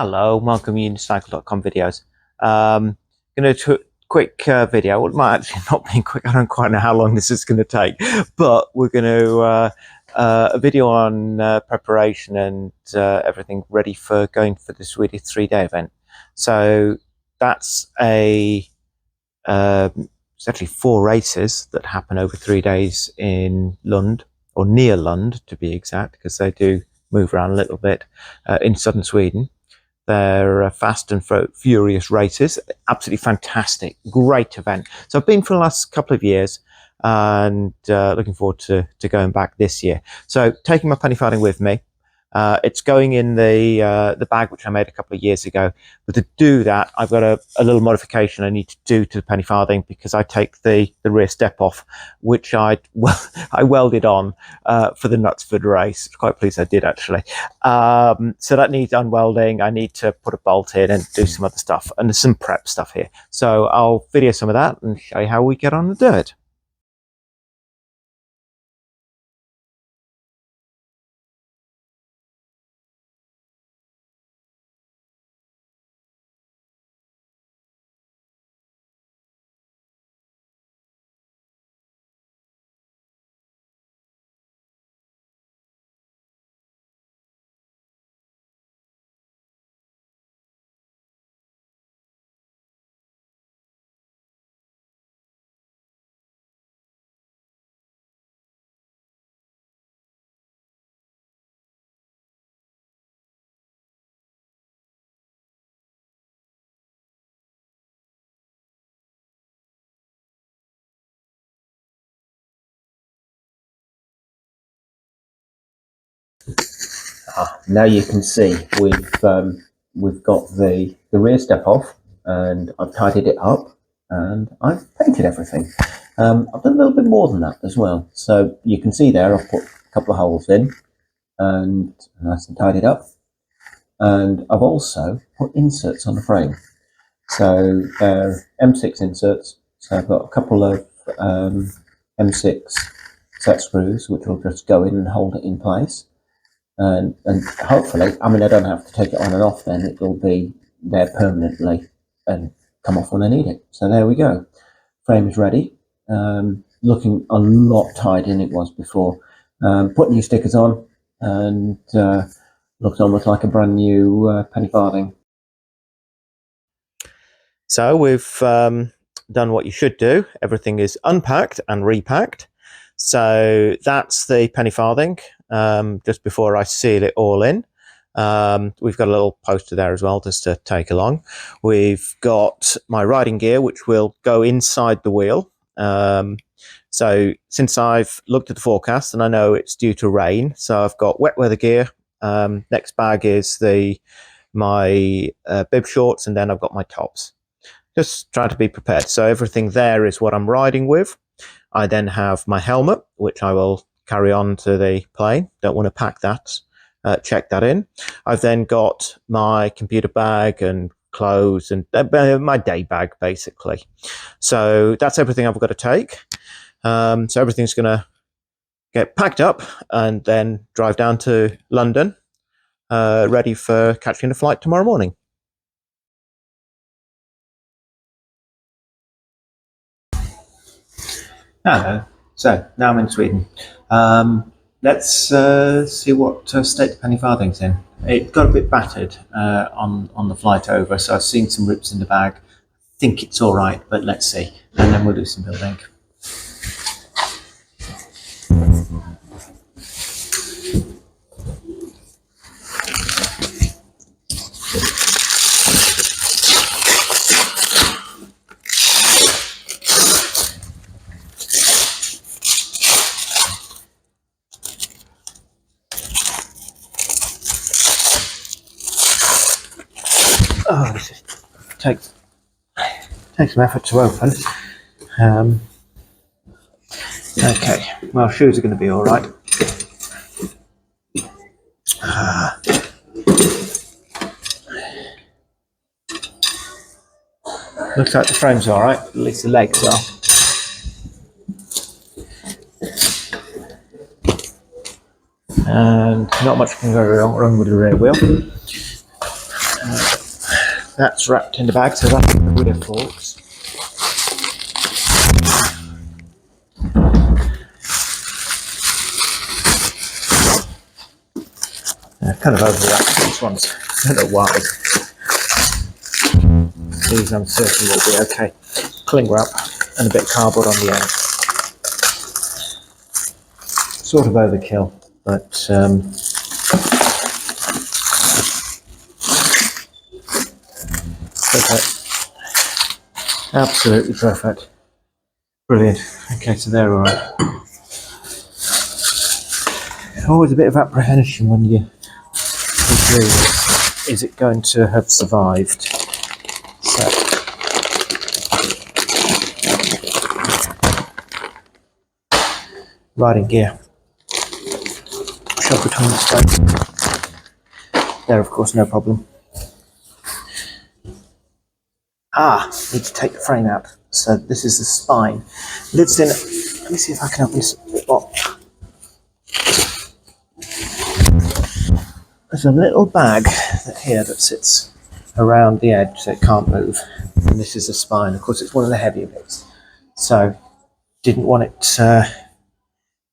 Hello, welcome to Unicycle.com videos. Going to do a quick video. Well, it might actually not be quick. I don't quite know how long this is going to take, but we're going to a video on preparation and everything ready for going for the Swedish 3-day event. So that's it's actually 4 races that happen over 3 days in Lund, or near Lund to be exact, because they do move around a little bit in southern Sweden. They're fast and furious races. Absolutely fantastic, great event. So I've been for the last couple of years and looking forward to going back this year. So taking my penny farthing with me. It's going in the bag which I made a couple of years ago. But to do that, I've got a little modification I need to do to the penny farthing, because I take the rear step off, which I welded on for the Knutsford race. Quite pleased I did, actually. So that needs unwelding. I need to put a bolt in and do some other stuff, and there's some prep stuff here. So I'll video some of that and show you how we get on and do it. Now you can see we've got the rear step off, and I've tidied it up, and I've painted everything. I've done a little bit more than that as well. So you can see there I've put a couple of holes in and nice and tidied up. And I've also put inserts on the frame. So they're M6 inserts. So I've got a couple of M6 set screws which will just go in and hold it in place. And hopefully, I mean, I don't have to take it on and off then. It will be there permanently and come off when I need it. So there we go. Frame is ready. Looking a lot tighter than it was before. Put new stickers on, and looks almost like a brand new penny farthing. So we've done what you should do. Everything is unpacked and repacked. So that's the penny farthing. Just before I seal it all in. We've got a little poster there as well, just to take along. We've got my riding gear, which will go inside the wheel. So since I've looked at the forecast and I know it's due to rain, so I've got wet weather gear. Next bag is my bib shorts, and then I've got my tops. Just trying to be prepared. So everything there is what I'm riding with. I then have my helmet, which I will carry on to the plane. Don't want to pack that, check that in. I've then got my computer bag and clothes and my day bag, basically. So that's everything I've got to take. So everything's going to get packed up and then drive down to London, ready for catching a flight tomorrow morning. Hello. So now I'm in Sweden. Let's see what state the penny farthing's in. It got a bit battered on the flight over, so I've seen some rips in the bag. I think it's all right, but let's see, and then we'll do some building. Oh, this takes some effort to open. Okay, well, shoes are going to be all right. Looks like the frame's all right. At least the legs are. And not much can go wrong with the rear wheel. That's wrapped in the bag, so that's the rear forks. Kind of overwrapped these ones. I don't know why. These I'm certain will be okay. Cling wrap and a bit of cardboard on the end. Sort of overkill, but perfect. Absolutely perfect. Brilliant. Okay, so they're all right. Always a bit of apprehension when you do this. Is it going to have survived? So, riding gear. Shove between the spokes. There, of course, no problem. Need to take the frame out. So this is the spine. Lives in. Let me see if I can open this a bit more. There's a little bag here that sits around the edge so it can't move. And this is the spine. Of course, it's one of the heavier bits. So, didn't want it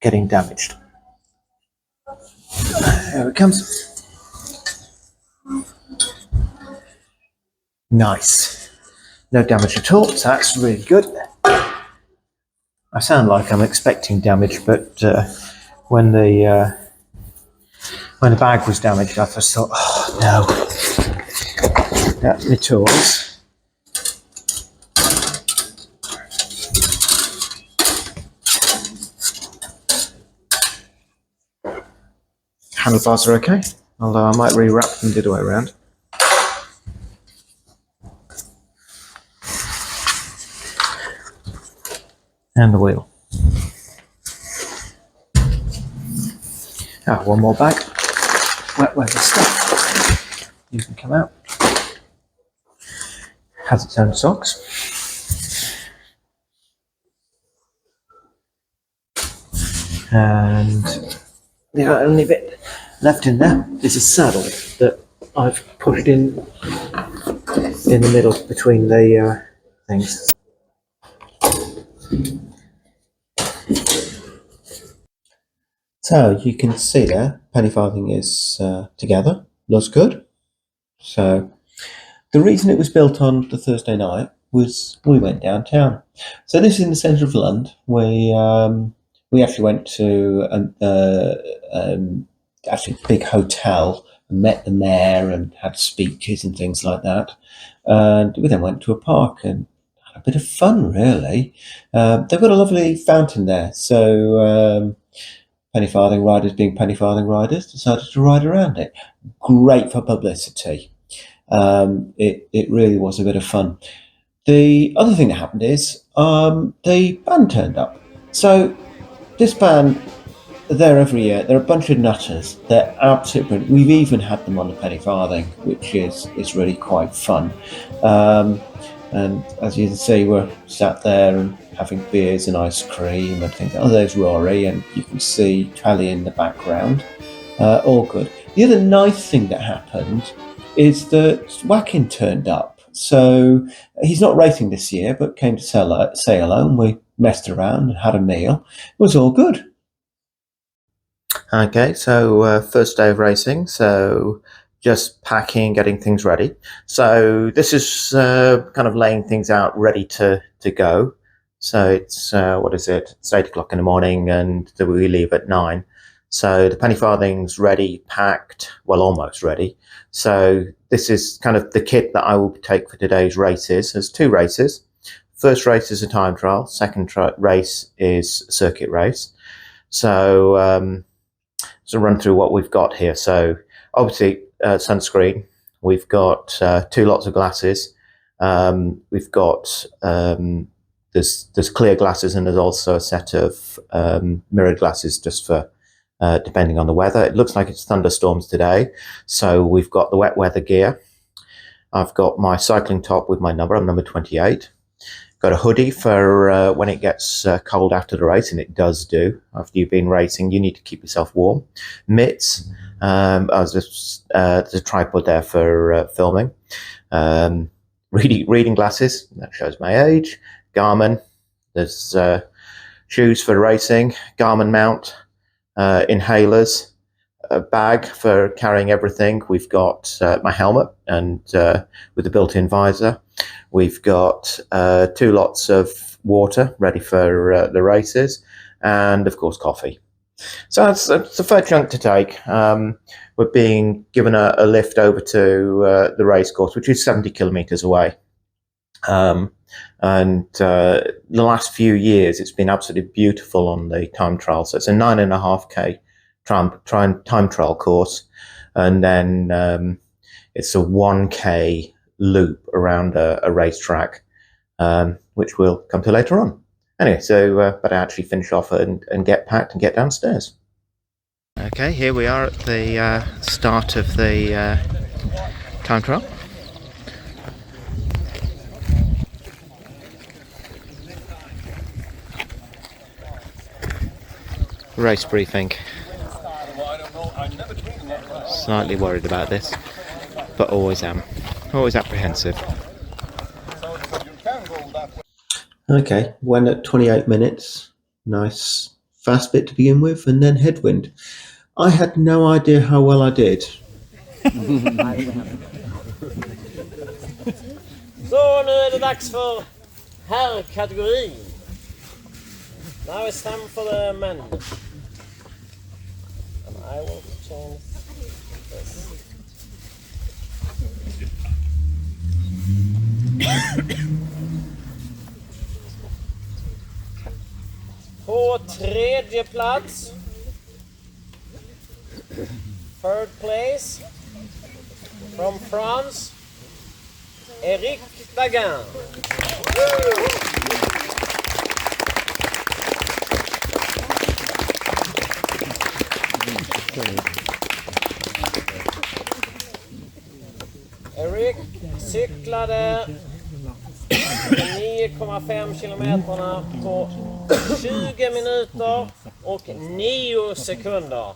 getting damaged. There it comes. Nice. No damage at all, so that's really good. I sound like I'm expecting damage, but when the bag was damaged, I just thought, oh no. That's my tools. Handlebars are okay, although I might rewrap them the other way around. And the wheel. One more bag. Wet weather stuff. You can come out. Has its own socks. And the only bit left in there is a saddle that I've put in the middle between the things. So you can see there, penny farthing is together, looks good. So the reason it was built on the Thursday night was we went downtown. So this is in the centre of London. We actually went to actually a big hotel and met the mayor and had speeches and things like that. And we then went to a park and had a bit of fun, really. They've got a lovely fountain there, so penny farthing riders, being penny farthing riders, decided to ride around it. Great for publicity. It really was a bit of fun. The other thing that happened is the band turned up. So this band, they're there every year. They're a bunch of nutters. They're absolutely brilliant. We've even had them on the penny farthing, which is really quite fun. And as you can see, we're sat there and having beers and ice cream and things. Oh, there's Rory, and you can see Tally in the background. All good. The other nice thing that happened is that Whacking turned up. So he's not racing this year, but came to say hello, and we messed around and had a meal. It was all good. Okay, so first day of racing, so just packing, getting things ready. So this is kind of laying things out ready to go. So it's, what is it? It's 8 o'clock in the morning and we leave at 9. So the penny farthing's ready, packed, well, almost ready. So this is kind of the kit that I will take for today's races. There's 2 races. First race is a time trial. Second race is a circuit race. So run through what we've got here. So obviously sunscreen. We've got 2 lots of glasses. We've got there's clear glasses, and there's also a set of mirrored glasses just for depending on the weather. It looks like it's thunderstorms today, so we've got the wet weather gear. I've got my cycling top with my number. I'm number 28. Got a hoodie for when it gets cold after the race, and it does do. After you've been racing, you need to keep yourself warm. Mitts. There's a tripod there for filming. Reading glasses. That shows my age. Garmin. There's shoes for racing. Garmin mount. Inhalers. A bag for carrying everything. We've got my helmet and with the built-in visor. We've got 2 lots of water ready for the races, and of course coffee. So it's a fair chunk to take. We're being given a lift over to the race course, which is 70 kilometers away. And the last few years, it's been absolutely beautiful on the time trial. So it's a 9.5K time trial course, and then it's a 1K loop around a racetrack, which we'll come to later on. Anyway, so but I actually finish off and get packed and get downstairs. Okay, here we are at the start of the time trial. Race briefing. Slightly worried about this, but always apprehensive. Okay, went at 28 minutes. Nice fast bit to begin with, and then headwind. I had no idea how well I did. Så nu är det dags för herrkategorin. Now it's time for the men. And I will change this. På tredje plats, third place, from France, Eric Bagan. Eric cyklade 9,5 kilometerna på 20 minuter och 9 sekunder.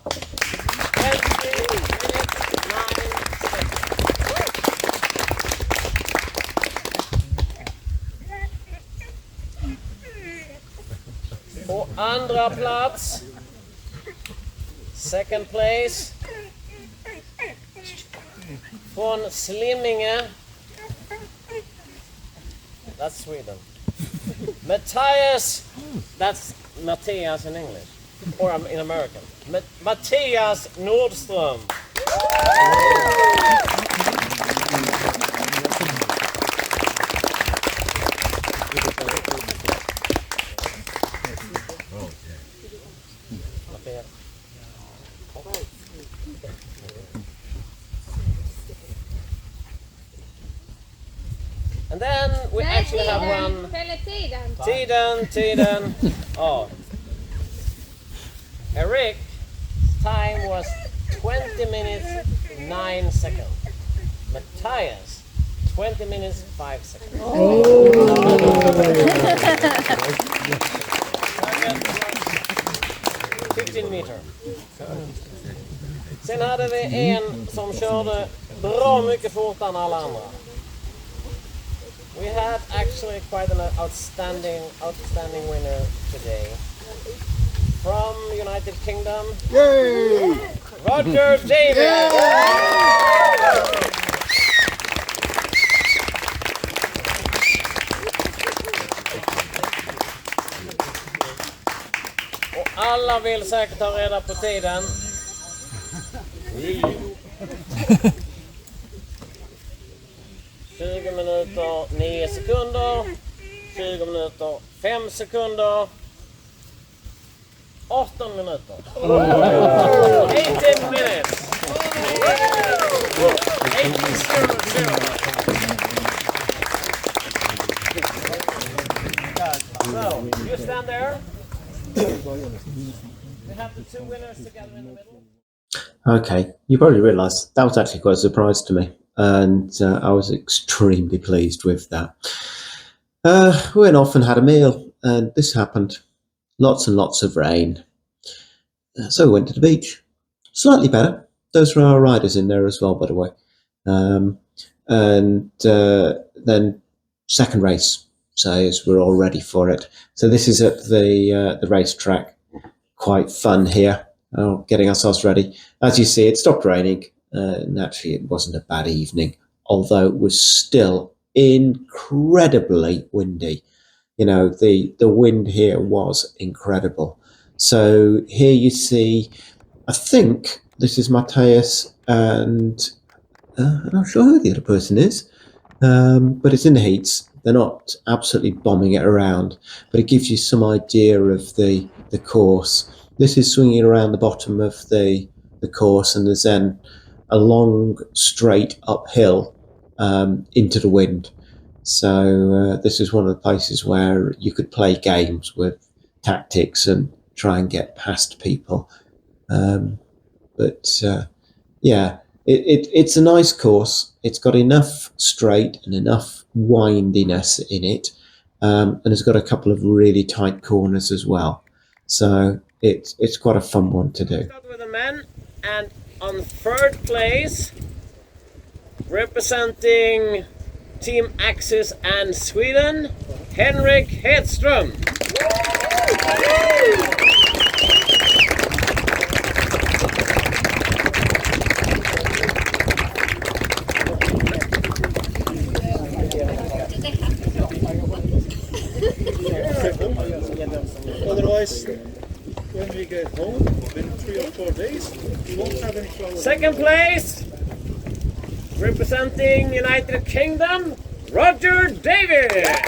På andra plats, second place, från Slimminge, that's Sweden. Matthias, that's Matthias in English, or in American. Matthias Nordström. And then we actually have one. Tiden. Oh. Eric's time was 20 minutes 9 seconds. Matthias, 20 minutes 5 seconds. Oh. 15 meter. Sen hade vi en som körde bra mycket fortare än alla andra. We had actually quite an outstanding winner today. From United Kingdom, yay! Roger David! Yay! Och alla vill säkert ha reda på tiden. 20 minuter 9 sekunder, 20 minuter 5 sekunder, 18 minuter. 18 minutes. 8:00. So, you stand there. We have the two winners together in the middle. Okay, you probably realise that was actually quite a surprise to me, and I was extremely pleased with that. We went off and had a meal, and this happened. Lots and lots of rain. So we went to the beach. Slightly better. Those were our riders in there as well, by the way. And then second race. So we're all ready for it. So this is at the racetrack. Quite fun here. Getting ourselves ready. As you see, it stopped raining. Naturally, it wasn't a bad evening, although it was still incredibly windy. You know, the wind here was incredible. So here you see, I think this is Matthias, and I'm not sure who the other person is, but it's in the heats. They're not absolutely bombing it around, but it gives you some idea of the course. This is swinging around the bottom of the course, and there's then a long straight uphill into the wind. So this is one of the places where you could play games with tactics and try and get past people. But yeah, it's a nice course. It's got enough straight and enough windiness in it, and it's got a couple of really tight corners as well. So it's quite a fun one to do. Start with the men, and on third place, representing Team Axis and Sweden, Henrik Hedström. Otherwise, when we get home, in 3 or 4 days, we won't have any flowers. Second place, representing United Kingdom, Roger Davis.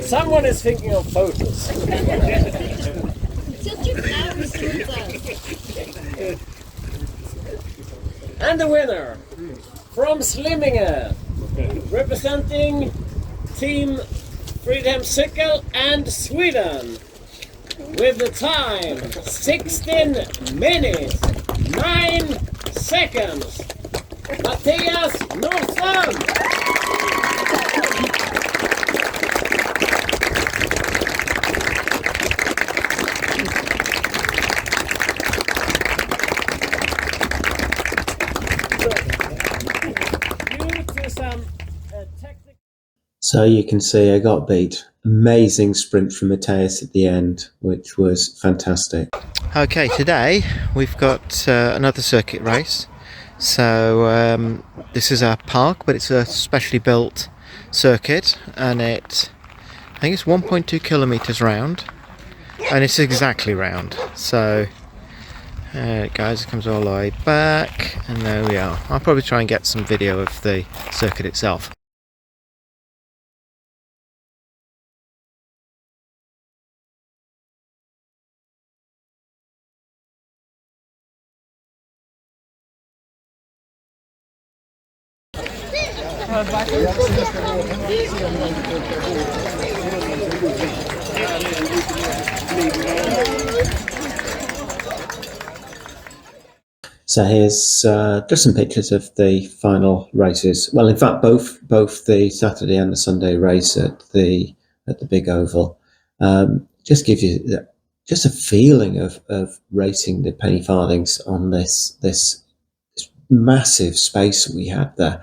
Someone is thinking of photos. And the winner from Slimmingen, representing Team Freedom Cycle and Sweden, with the time 16 minutes 9 seconds, Matthias Nordström. So you can see I got beat. Amazing sprint from Matthias at the end, which was fantastic. Okay, today we've got another circuit race. So this is our park, but it's a specially built circuit, and I think it's 1.2 kilometers round, and it's exactly round. So guys, it comes all the way back, and there we are. I'll probably try and get some video of the circuit itself. So here's just some pictures of the final races. Well, in fact, both the Saturday and the Sunday race at the big oval. Just gives you just a feeling of racing the penny farthings on this massive space we had there.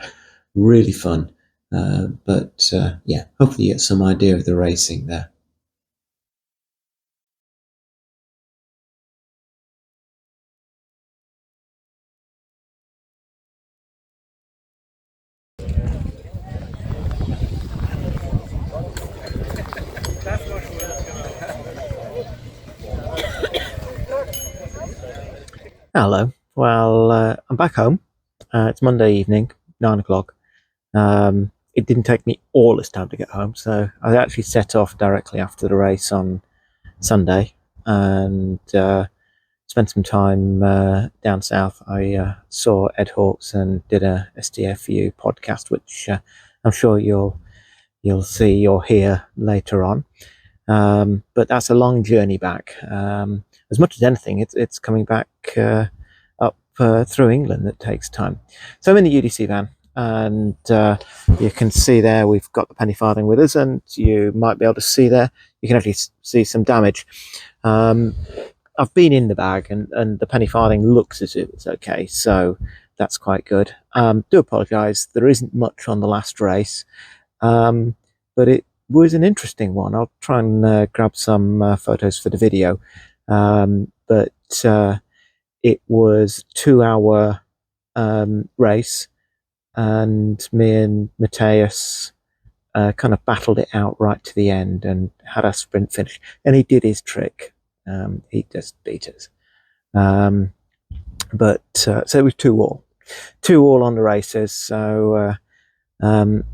Really fun. But yeah, hopefully you get some idea of the racing there. Hello. Well, I'm back home. It's Monday evening, 9 o'clock. It didn't take me all this time to get home, so I actually set off directly after the race on Sunday, and spent some time down south. I saw Ed Hawkes and did a SDFU podcast, which I'm sure you'll see or hear later on. But that's a long journey back. As much as anything, it's coming back up through England that takes time. So I'm in the UDC van, and you can see there we've got the penny farthing with us, and you might be able to see there, you can actually see some damage. I've been in the bag, and the penny farthing looks as if it's okay, so that's quite good. Do apologise, there isn't much on the last race, but it was an interesting one. I'll try and grab some photos for the video, but it was a 2-hour race, and me and Matthias kind of battled it out right to the end and had a sprint finish, and he did his trick. He just beat us. But so it was 2-2 on the races. So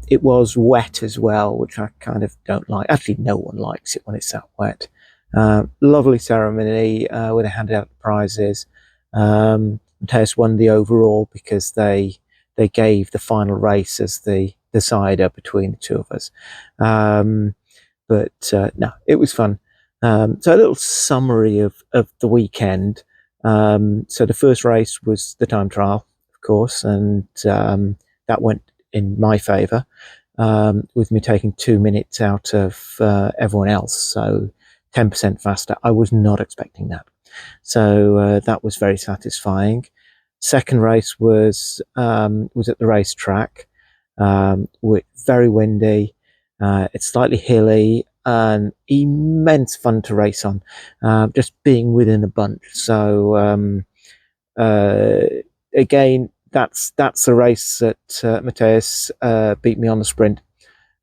it was wet as well, which I kind of don't like. Actually, no one likes it when it's that wet. Lovely ceremony where they handed out the prizes. Matthias won the overall because they gave the final race as the decider between the two of us. But no, it was fun. So a little summary of the weekend. So the first race was the time trial, of course, and that went in my favour, with me taking 2 minutes out of everyone else, so 10% faster. I was not expecting that, so that was very satisfying. Second race was at the racetrack, with very windy. It's slightly hilly and immense fun to race on, just being within a bunch. So again, that's the race that Matthias beat me on the sprint.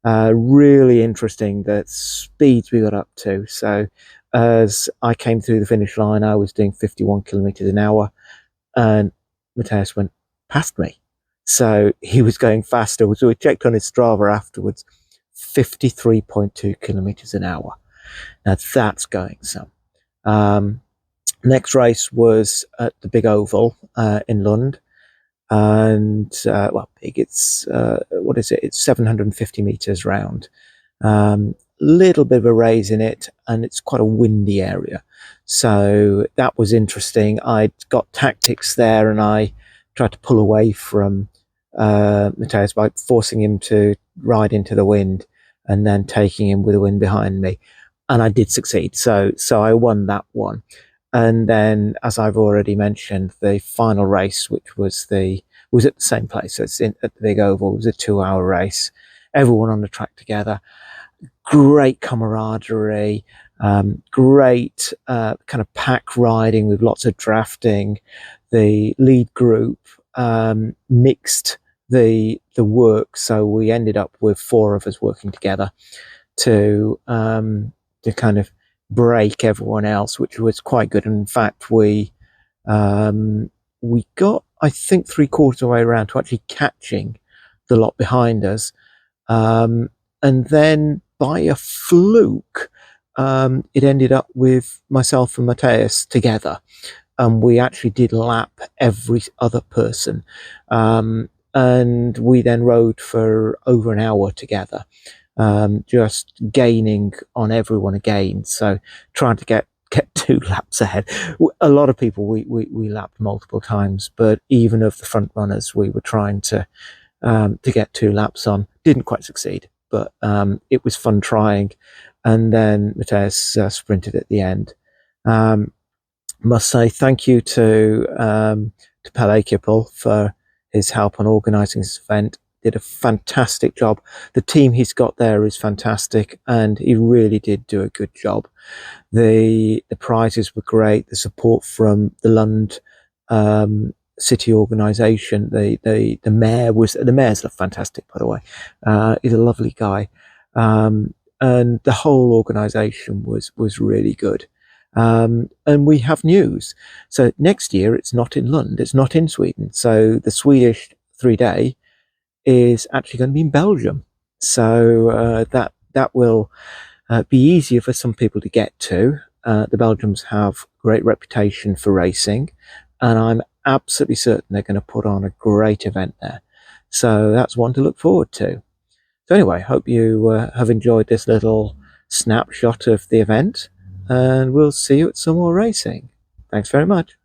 Really interesting the speeds we got up to. So as I came through the finish line, I was doing 51 kilometers an hour, and Matthias went past me. So he was going faster. So we checked on his Strava afterwards, 53.2 kilometers an hour. Now that's going some. Next race was at the Big Oval in Lund, and well, big. It's what is it? It's 750 meters round. Little bit of a raise in it, and it's quite a windy area, so that was interesting. I'd got tactics there, and I tried to pull away from Matthias by forcing him to ride into the wind and then taking him with the wind behind me, and I did succeed. So I won that one. And then, as I've already mentioned, the final race, which was at the same place, so it's at the Big Oval. It was a 2-hour race, everyone on the track together, great camaraderie, great kind of pack riding with lots of drafting. The lead group mixed the work, so we ended up with 4 of us working together to kind of break everyone else, which was quite good. And in fact, we got, I think, 3/4 of the way around to actually catching the lot behind us, and then by a fluke, it ended up with myself and Matthias together, and we actually did lap every other person, and we then rode for over an hour together, just gaining on everyone again. So trying to get 2 laps ahead. A lot of people we lapped multiple times, but even of the front runners, we were trying to get 2 laps on. Didn't quite succeed, but it was fun trying. And then Matthias sprinted at the end. Must say thank you to Pele Kippel for his help on organising this event. Did a fantastic job. The team he's got there is fantastic, and he really did do a good job. The prizes were great. The support from the Lund city organisation, the mayor's fantastic, by the way. He's a lovely guy, and the whole organisation was really good. And we have news. So next year it's not in Lund, it's not in Sweden. So the Swedish 3-day is actually going to be in Belgium. So that will be easier for some people to get to. The Belgians have great reputation for racing, and I'm absolutely certain they're going to put on a great event there. So that's one to look forward to. So anyway, hope you have enjoyed this little snapshot of the event, and we'll see you at some more racing. Thanks very much.